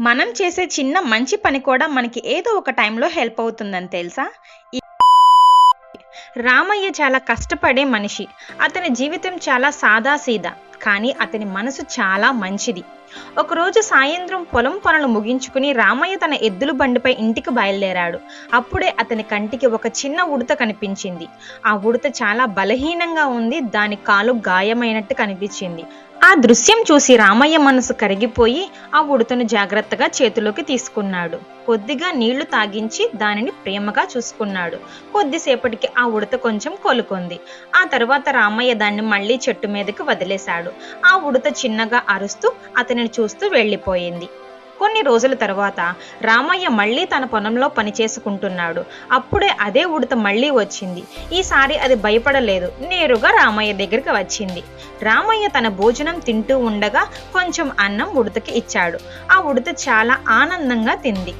మనం చేసే చిన్న మంచి పని కూడా మనకి ఏదో ఒక టైంలో హెల్ప్ అవుతుందని తెలుసా? ఈ రామయ్య చాలా కష్టపడే మనిషి. అతని జీవితం చాలా సాదాసీదా. కానీ అతని మనసు చాలా మంచిది. ఒకరోజు సాయంత్రం పొలం పనులు ముగించుకుని రామయ్య తన ఎద్దుల బండిపై ఇంటికి బయలుదేరాడు. అప్పుడే అతని కంటికి ఒక చిన్న ఉడత కనిపించింది. ఆ ఉడత చాలా బలహీనంగా ఉంది. దాని కాలు గాయమైనట్టు కనిపించింది. ఆ దృశ్యం చూసి రామయ్య మనసు కరిగిపోయి ఆ ఉడతను జాగ్రత్తగా చేతిలోకి తీసుకున్నాడు. కొద్దిగా నీళ్లు తాగించి దానిని ప్రేమగా చూసుకున్నాడు. కొద్దిసేపటికి ఆ ఉడత కొంచెం కోలుకుంది. ఆ తర్వాత రామయ్య దాన్ని మళ్ళీ చెట్టు మీదకి వదిలేశాడు. ఆ ఉడత చిన్నగా అరుస్తూ అతనిని చూస్తూ వెళ్ళిపోయింది. కొన్ని రోజుల తర్వాత రామయ్య మళ్ళీ తన పొలంలో పని చేసుకుంటున్నాడు. అప్పుడే అదే ఉడత మళ్ళీ వచ్చింది. ఈసారి అది భయపడలేదు. నేరుగా రామయ్య దగ్గరికి వచ్చింది. రామయ్య తన భోజనం తింటూ ఉండగా కొంచెం అన్నం ఉడతకి ఇచ్చాడు. ఆ ఉడత చాలా ఆనందంగా తింది.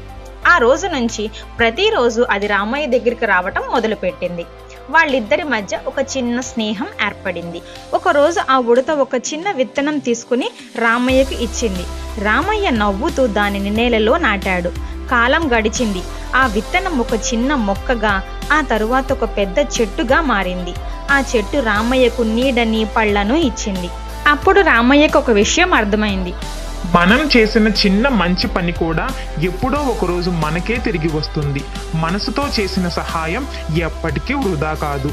ఆ రోజు నుంచి ప్రతిరోజు అది రామయ్య దగ్గరికి రావటం మొదలుపెట్టింది. వాళ్ళిద్దరి మధ్య ఒక చిన్న స్నేహం ఏర్పడింది. ఒకరోజు ఆ ఉడత ఒక చిన్న విత్తనం తీసుకుని రామయ్యకు ఇచ్చింది. రామయ్య నవ్వుతూ దానిని నేలలో నాటాడు. కాలం గడిచింది. ఆ విత్తనం ఒక చిన్న మొక్కగా, ఆ తరువాత ఒక పెద్ద చెట్టుగా మారింది. ఆ చెట్టు రామయ్యకు నీడని పళ్ళను ఇచ్చింది. అప్పుడు రామయ్యకు ఒక విషయం అర్థమైంది. మనం చేసిన చిన్న మంచి పని కూడా ఎప్పుడో ఒకరోజు మనకే తిరిగి వస్తుంది. మనసుతో చేసిన సహాయం ఎప్పటికీ వృధా కాదు.